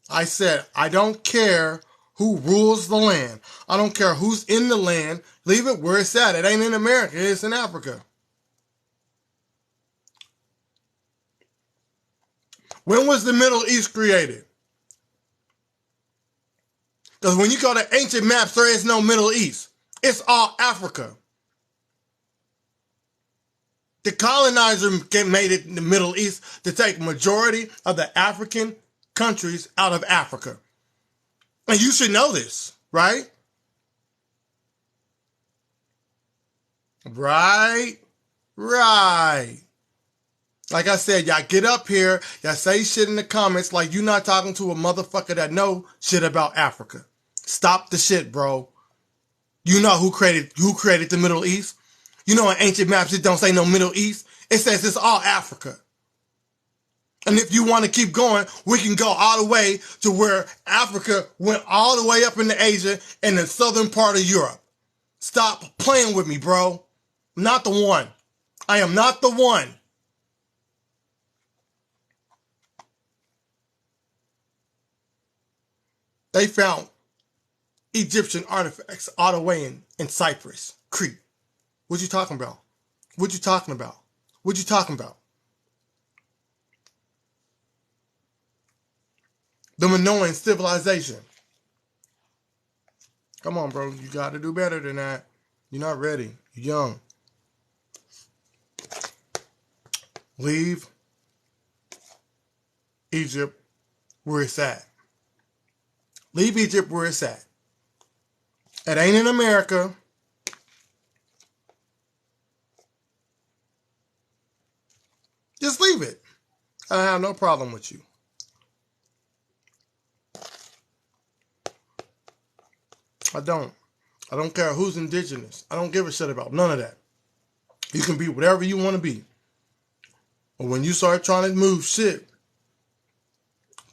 I said, I don't care who rules the land. I don't care who's in the land. Leave it where it's at. It ain't in America. It's in Africa. When was the Middle East created? Because when you go to ancient maps, there is no Middle East. It's all Africa. The colonizer made it in the Middle East to take majority of the African countries out of Africa. And you should know this, right? Right. Like I said, y'all get up here, y'all say shit in the comments like you're not talking to a motherfucker that know shit about Africa. Stop the shit, bro. You know who created the Middle East? You know in ancient maps it don't say no Middle East. It says it's all Africa. And if you want to keep going, we can go all the way to where Africa went all the way up into Asia and the southern part of Europe. Stop playing with me, bro. I'm not the one. I am not the one. They found Egyptian artifacts all the way in Cyprus, Crete. What you talking about? What you talking about? What you talking about? The Minoan civilization. Come on, bro. You got to do better than that. You're not ready. You're young. Leave Egypt where it's at. Leave Egypt where it's at. It ain't in America. Just leave it. I have no problem with you. I don't. I don't care who's indigenous. I don't give a shit about none of that. You can be whatever you want to be. But when you start trying to move shit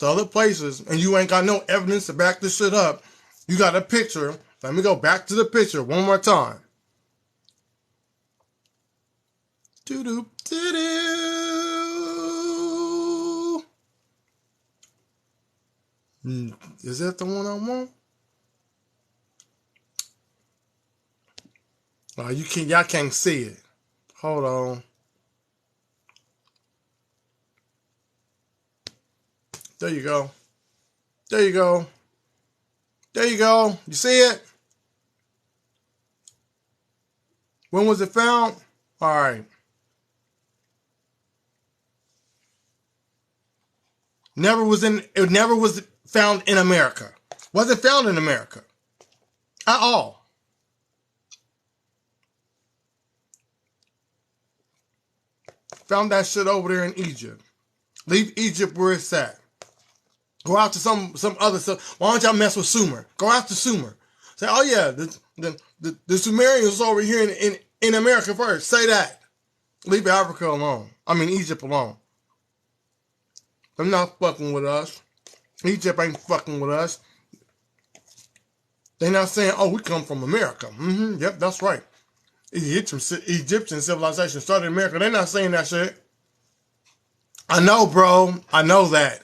to other places and you ain't got no evidence to back this shit up, you got a picture. Let me go back to the picture one more time. Doo-doo, doo-doo. Is that the one I want? Y'all can't see it. Hold on. There you go. There you go. There you go. You see it? When was it found? All right. It never was found in America. Wasn't found in America. At all. Found that shit over there in Egypt. Leave Egypt where it's at. Go out to some other stuff. Why don't y'all mess with Sumer? Go after Sumer. Say, oh yeah, the Sumerians over here in America first. Say that. Leave Africa alone. I mean Egypt alone. They're not fucking with us. Egypt ain't fucking with us. They're not saying, oh, we come from America. Yep, that's right. Egyptian civilization started in America. They're not saying that shit. I know, bro. I know that.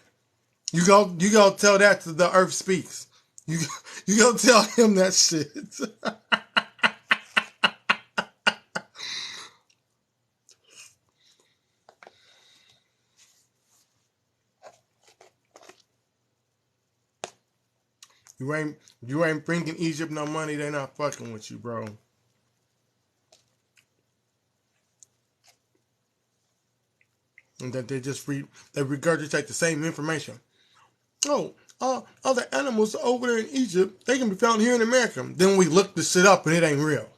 You go tell that to the Earth Speaks. You go tell him that shit. You ain't bringing Egypt no money. They not fucking with you, bro. And that they regurgitate the same information. Oh, other animals over there in Egypt, they can be found here in America. Then we look this shit up and it ain't real.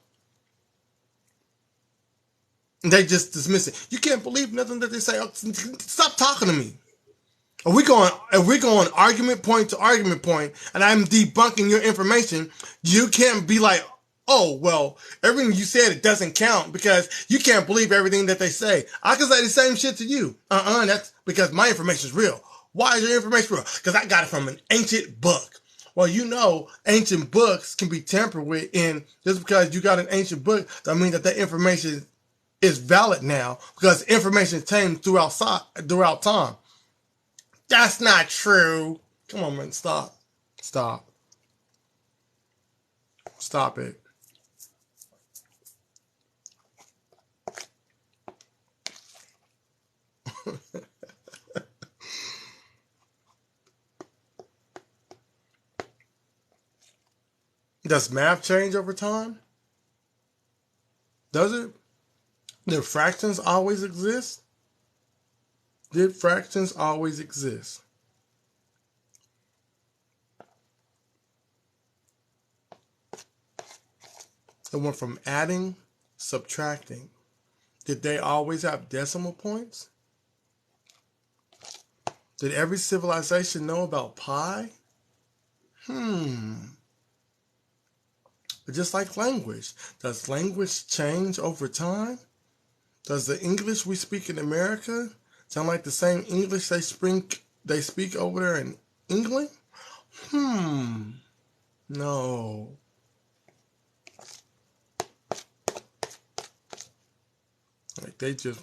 And they just dismiss it. You can't believe nothing that they say. Oh, stop talking to me. If we going argument point to argument point, and I'm debunking your information, you can't be like, oh, well, everything you said, it doesn't count because you can't believe everything that they say. I can say the same shit to you. That's because my information is real. Why is your information real? Because I got it from an ancient book. Well, you know, ancient books can be tampered with, and just because you got an ancient book doesn't mean that that information is valid now, because information changed throughout time. That's not true. Come on, man. Stop. Stop. Stop it. Does math change over time? Does it? Did fractions always exist? Did fractions always exist? It went from adding, subtracting. Did they always have decimal points? Did every civilization know about pi? But just like language, does language change over time? Does the English we speak in America sound like the same English they speak over there in England? No. Like they just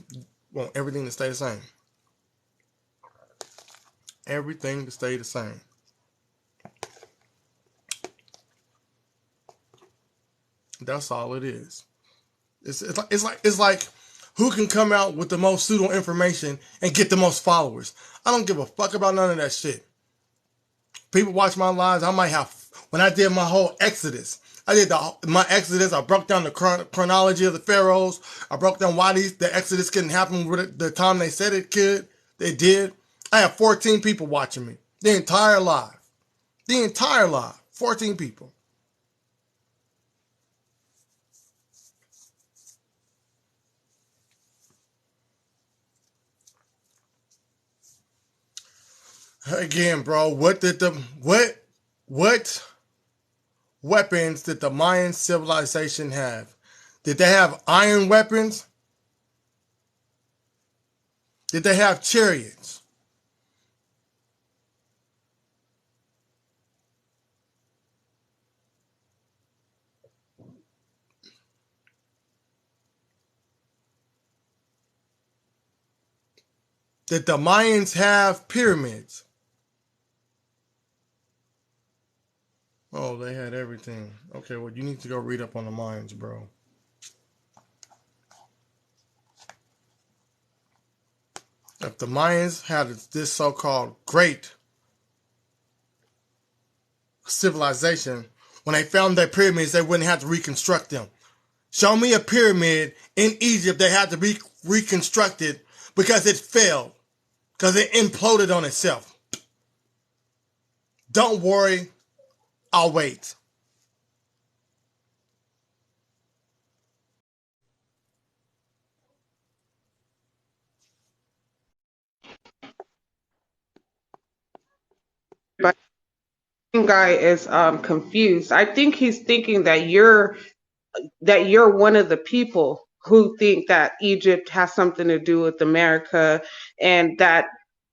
want everything to stay the same. Everything to stay the same. That's all it is. It's like who can come out with the most pseudo information and get the most followers. I don't give a fuck about none of that shit. People watch my lives. I might have, when I did my whole Exodus, my Exodus. I broke down the chronology of the pharaohs. I broke down why the Exodus couldn't happen with the time they said it could. They did. I have 14 people watching me. The entire live. 14 people. Again, bro, what weapons did the Mayan civilization have? Did they have iron weapons? Did they have chariots? Did the Mayans have pyramids? Oh, they had everything. Okay, well, you need to go read up on the Mayans, bro. If the Mayans had this so-called great civilization, when they found their pyramids, they wouldn't have to reconstruct them. Show me a pyramid in Egypt that had to be reconstructed because it failed, because it imploded on itself. Don't worry, I'll wait. But guy is confused. I think he's thinking that you're one of the people who think that Egypt has something to do with America, and that,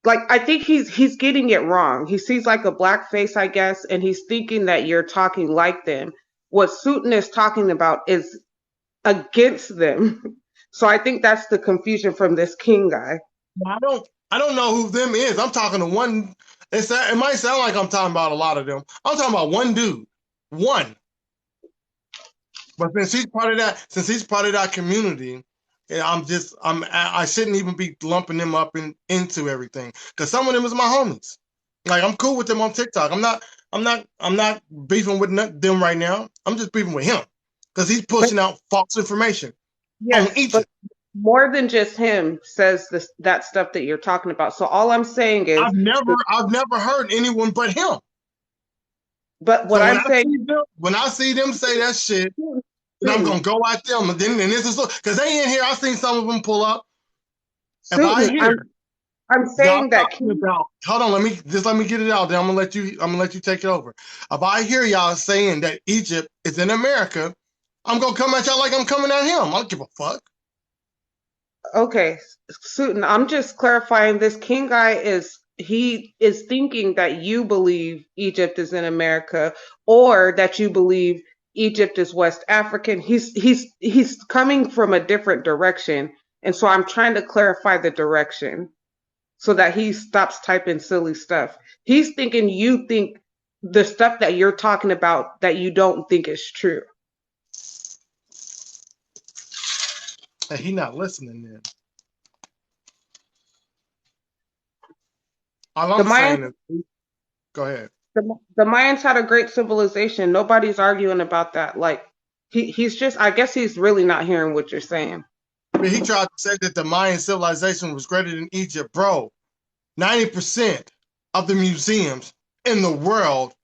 like, I think he's getting it wrong. He sees like a black face, I guess, and he's thinking that you're talking like them. What Sutan is talking about is against them. So I think that's the confusion from this king guy. I don't know who them is. I'm talking to one. It might sound like I'm talking about a lot of them. I'm talking about one dude. One. But since he's part of that community, yeah, I shouldn't even be lumping them up into everything. Because some of them is my homies. Like I'm cool with them on TikTok. I'm not beefing with them right now. I'm just beefing with him. Because he's But pushing out false information on yes, but Egypt. more than just him says that stuff that you're talking about. So all I'm saying is, I've never heard anyone but him. but what So I'm saying, when I see them say that shit, then I'm gonna go at them. And this is because they in here. I seen some of them pull up. If I Susan, hear I'm y'all saying that talking about, hold on, let me get it out there. I'm gonna let you take it over. If I hear y'all saying that Egypt is in America, I'm gonna come at y'all like I'm coming at him. I don't give a fuck. okay, Susan, I'm just clarifying this king guy he is thinking that you believe Egypt is in America, or that you believe Egypt is West African. He's coming from a different direction. And so I'm trying to clarify the direction. so that he stops typing silly stuff. He's thinking you think the stuff that you're talking about that you don't think is true. And he not listening then. All The I'm Mayans, saying is, go ahead. the Mayans had a great civilization. Nobody's arguing about that. Like he's just, I guess he's really not hearing what you're saying. He tried to say that the Mayan civilization was greater than Egypt. Bro, 90% of the museums in the world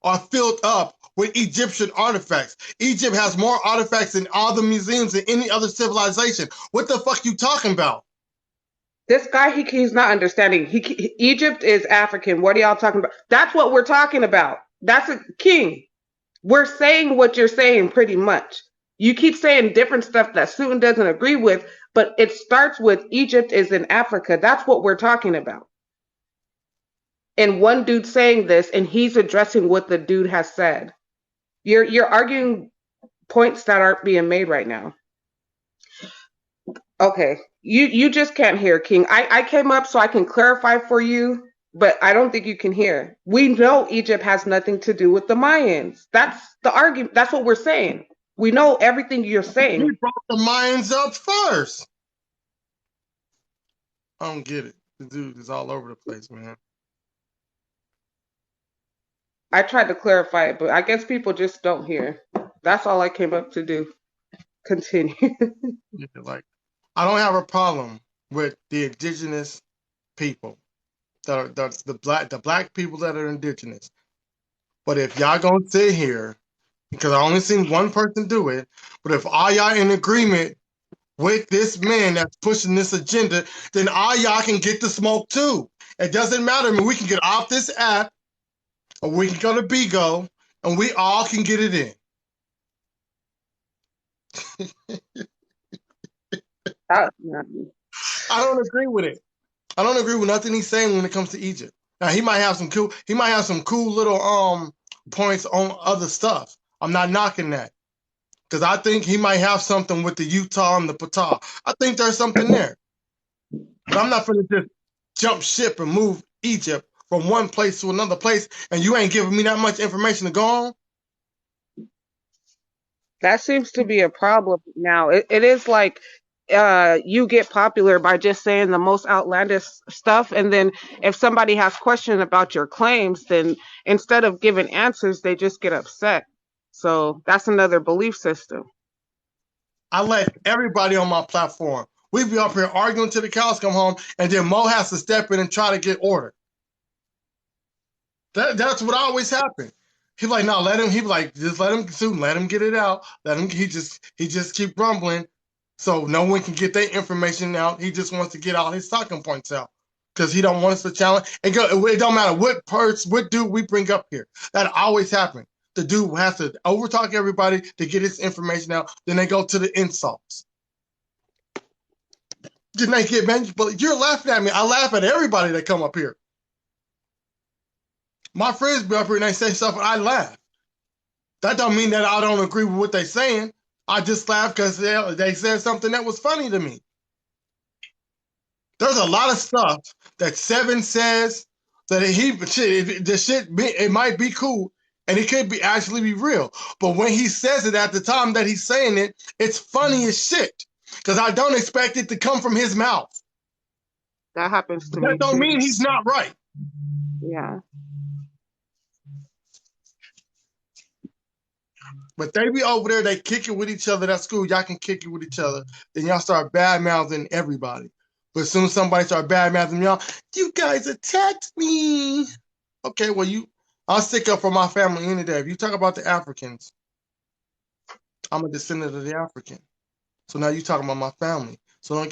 are filled up with Egyptian artifacts. Egypt has more artifacts in all the museums than any other civilization. What the fuck you talking about? This guy, he's not understanding. Egypt is African. What are y'all talking about? That's what we're talking about. That's a king. We're saying what you're saying pretty much. You keep saying different stuff that Susan doesn't agree with, but it starts with Egypt is in Africa. That's what we're talking about. And one dude saying this, and he's addressing what the dude has said. You're arguing points that aren't being made right now. Okay, you just can't hear, King. I came up so I can clarify for you, but I don't think you can hear. We know Egypt has nothing to do with the Mayans. That's the argument. That's what we're saying. We know everything you're saying. He brought the Mayans up first. I don't get it. The dude is all over the place, man. I tried to clarify it, but I guess people just don't hear. That's all I came up to do. Continue. Yeah, like, I don't have a problem with the indigenous people, that are the black people that are indigenous. But if y'all gonna sit here, because I only seen one person do it, but if all y'all in agreement with this man that's pushing this agenda, then all y'all can get the smoke too. It doesn't matter. I mean, we can get off this app, or we can go to Bigo, and we all can get it in. I don't agree with it. I don't agree with nothing he's saying when it comes to Egypt. Now he might have some cool little points on other stuff. I'm not knocking that, because I think he might have something with the Utah and the Ptah. I think there's something there. But I'm not going to just jump ship and move Egypt from one place to another place, and you ain't giving me that much information to go on. That seems to be a problem now. It is like you get popular by just saying the most outlandish stuff, and then if somebody has questions about your claims, then instead of giving answers, they just get upset. So that's another belief system. I let everybody on my platform. We be up here arguing till the cows come home, and then Mo has to step in and try to get order. That's what always happens. He's like, no, let him. He be like, just let him soon. Let him get it out. Let him. He just keep rumbling, so no one can get their information out. He just wants to get all his talking points out, because he don't want us to challenge. It don't matter what dude we bring up here. That always happens. The dude has to overtalk everybody to get his information out. Then they go to the insults. Then they get man, but you're laughing at me. I laugh at everybody that come up here. My friends be up here and they say stuff and I laugh. That don't mean that I don't agree with what they're saying. I just laugh because they said something that was funny to me. There's a lot of stuff that Seven says that it might be cool and it could be actually be real. But when he says it at the time that he's saying it, it's funny as shit, because I don't expect it to come from his mouth. That happens to me. That don't mean he's not right. Yeah. But they be over there, they kick it with each other. That's cool. Y'all can kick it with each other. Then y'all start bad-mouthing everybody. But as soon as somebody start bad-mouthing y'all, you guys attacked me. Okay, well, I'll stick up for my family any day. If you talk about the Africans, I'm a descendant of the African. So now you talking about my family. So don't